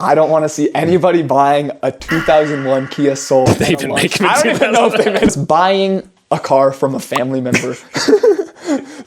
I don't want to see anybody buying a 2001 Kia Soul. They even make them. I don't even know if they meant buying a car from a family member.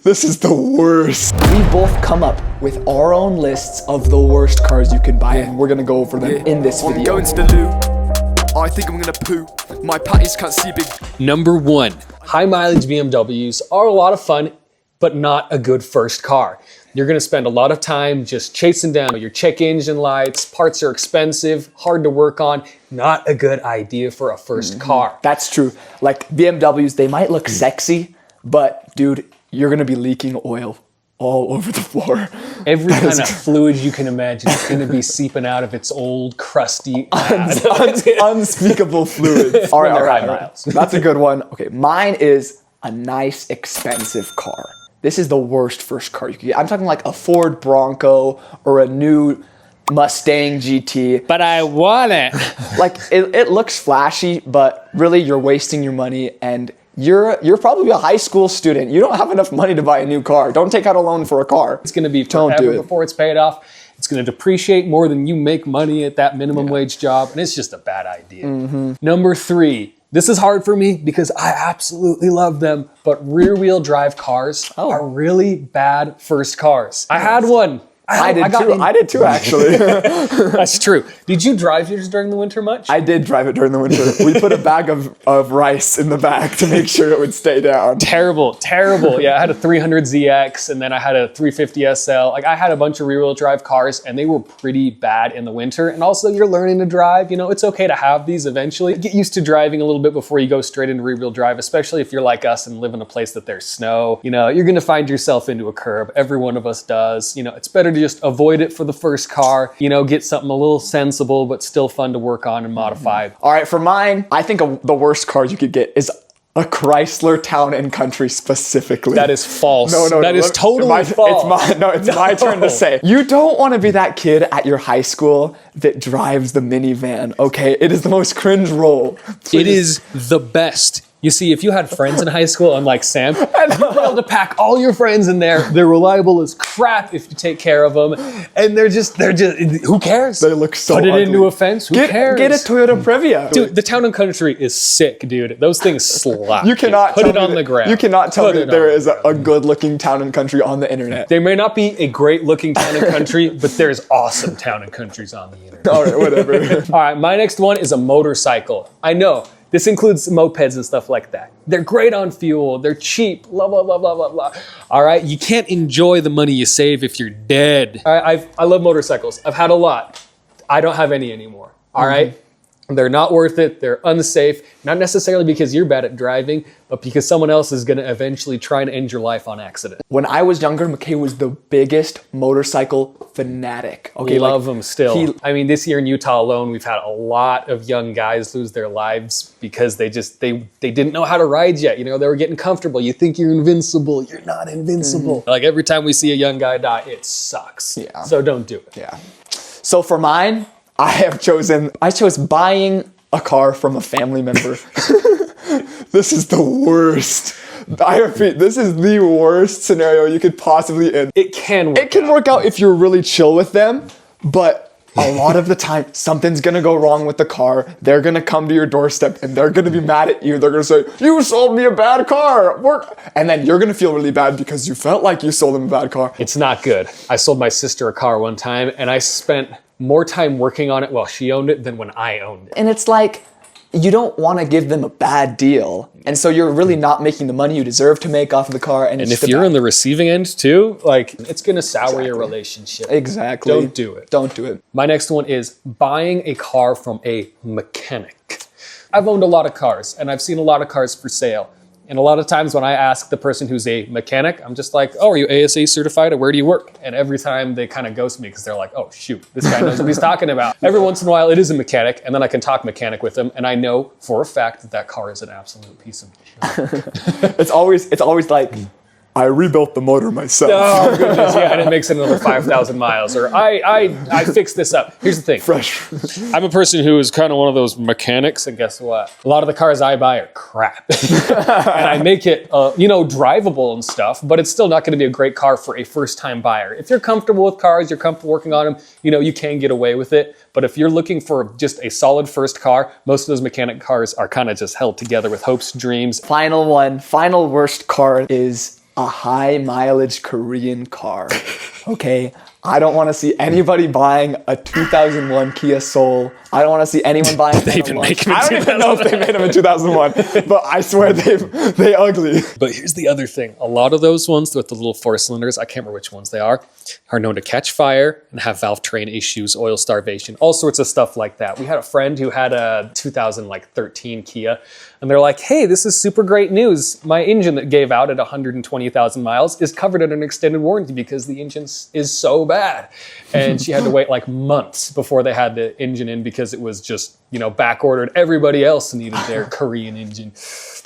This is the worst. We both come up with our own lists of the worst cars you can buy, and we're gonna go over them in this video. I'm going to the loo. I think I'm gonna poo. My patties can't see big. Number 1, high mileage BMWs are a lot of fun, but not a good first car. You're gonna spend a lot of time just chasing down your check engine lights, parts are expensive, hard to work on, not a good idea for a first car. That's true. Like BMWs, they might look sexy, but dude, you're gonna be leaking oil all over the floor. Every kind of fluid you can imagine is gonna be seeping out of its old, crusty, unspeakable fluid. All right. miles. That's a good one. Okay, mine is a nice, expensive car. This is the worst first car you could get. I'm talking like a Ford Bronco or a new Mustang GT. But I want it. Like it looks flashy, but really you're wasting your money, and you're probably a high school student. You don't have enough money to buy a new car. Don't take out a loan for a car. It's gonna be forever before it's paid off. It's gonna depreciate more than you make money at that minimum wage job, and it's just a bad idea. Number 3. This is hard for me because I absolutely love them, but rear wheel drive cars are really bad first cars. I had one. I did too, actually. That's true. Did you drive yours during the winter much? I did drive it during the winter. We put a bag of rice in the back to make sure it would stay down. Terrible. Yeah, I had a 300ZX and then I had a 350 SL. Like I had a bunch of rear wheel drive cars and they were pretty bad in the winter. And also you're learning to drive, you know, it's okay to have these eventually. Get used to driving a little bit before you go straight into rear wheel drive, especially if you're like us and live in a place that there's snow. You know, you're gonna find yourself into a curb. Every one of us does. You know, it's better to just avoid it for the first car, you know, get something a little sensible, but still fun to work on and modify. All right, for mine, I think the worst car you could get is a Chrysler Town and Country specifically. That is false. No, that is totally false. It's my turn to say. You don't want to be that kid at your high school that drives the minivan, okay? It is the most cringe role. Please. It is the best. You see, if you had friends in high school, unlike Sam, you'd be able to pack all your friends in there. They're reliable as crap if you take care of them. And they're just, who cares? They look so Put it ugly. into a fence, who cares? Get a Toyota Previa. Dude, the Town and Country is sick, dude. Those things slap. You cannot put it on the ground. You cannot tell me that there is a good-looking Town and Country on the internet. There may not be a great-looking Town and Country, but there's awesome Town and Countries on the internet. All right, whatever. All right, my next one is a motorcycle. I know. This includes mopeds and stuff like that. They're great on fuel, they're cheap, blah, blah, blah, blah, blah, blah. All right, you can't enjoy the money you save if you're dead. All right, I love motorcycles. I've had a lot. I don't have any anymore, all right? They're not worth it, they're unsafe, not necessarily because you're bad at driving, but because someone else is gonna eventually try and end your life on accident. When I was younger, McKay was the biggest motorcycle fanatic. Okay, love them still. I mean, this year in Utah alone, we've had a lot of young guys lose their lives because they didn't know how to ride yet. You know, they were getting comfortable. You think you're invincible, you're not invincible. Like every time we see a young guy die, it sucks. Yeah. So don't do it. Yeah. So for mine, I chose buying a car from a family member. This is the worst. I repeat, this is the worst scenario you could possibly end. It can work. It can work out if you're really chill with them, but a lot of the time, something's gonna go wrong with the car. They're gonna come to your doorstep and they're gonna be mad at you. They're gonna say, "You sold me a bad car." And then you're gonna feel really bad because you felt like you sold them a bad car. It's not good. I sold my sister a car one time and I spent more time working on it while she owned it than when I owned it. And it's like, you don't want to give them a bad deal. And so you're really not making the money you deserve to make off of the car. And if you're on the receiving end too, like it's gonna sour your relationship. Exactly. Don't do it. Don't do it. My next one is buying a car from a mechanic. I've owned a lot of cars and I've seen a lot of cars for sale. And a lot of times when I ask the person who's a mechanic, I'm just like, "Oh, are you ASA certified or where do you work?" And every time they kind of ghost me because they're like, "Oh shoot, this guy knows what he's talking about." Every once in a while it is a mechanic and then I can talk mechanic with them and I know for a fact that that car is an absolute piece of shit. It's always like, I rebuilt the motor myself. Oh goodness, yeah, and it makes it another 5,000 miles. Or I fixed this up. Here's the thing. Fresh. I'm a person who is kind of one of those mechanics, and guess what? A lot of the cars I buy are crap. And I make it, drivable and stuff, but it's still not going to be a great car for a first-time buyer. If you're comfortable with cars, you're comfortable working on them, you can get away with it. But if you're looking for just a solid first car, most of those mechanic cars are kind of just held together with hopes, dreams. Final worst car is a high mileage Korean car. Okay, I don't want to see anybody buying a 2001 Kia Soul. I don't want to see anyone buying. They even make them in I don't even know if they made them in 2001, but I swear they ugly. But here's the other thing. A lot of those ones with the little 4 cylinders, I can't remember which ones they are known to catch fire and have valve train issues, oil starvation, all sorts of stuff like that. We had a friend who had a 2013 Kia, and they're like, hey, this is super great news. My engine that gave out at 120,000 miles is covered in an extended warranty because the engine is so bad. And she had to wait like months before they had the engine in because it was just, back ordered. Everybody else needed their Korean engine.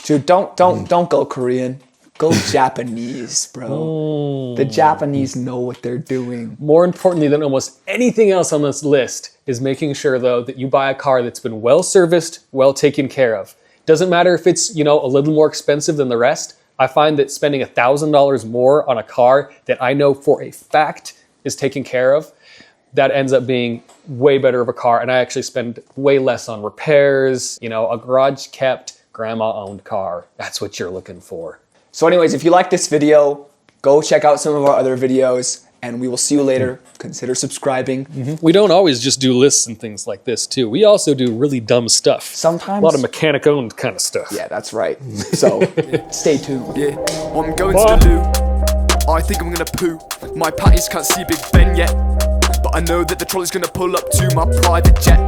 Dude, don't go Korean. Go Japanese, bro. The Japanese know what they're doing. More importantly than almost anything else on this list is making sure, though, that you buy a car that's been well serviced, well taken care of. Doesn't matter if it's, a little more expensive than the rest. I find that spending $1,000 more on a car that I know for a fact is taken care of, that ends up being way better of a car. And I actually spend way less on repairs, a garage kept, grandma owned car. That's what you're looking for. So anyways, if you like this video, go check out some of our other videos, and we will see you later. Consider subscribing. We don't always just do lists and things like this, too. We also do really dumb stuff. Sometimes. A lot of mechanic-owned kind of stuff. Yeah, that's right. So, stay tuned. Yeah, I'm going to the loo. I think I'm gonna poo. My panties can't see Big Ben yet, but I know that the trolley's gonna pull up to my private jet.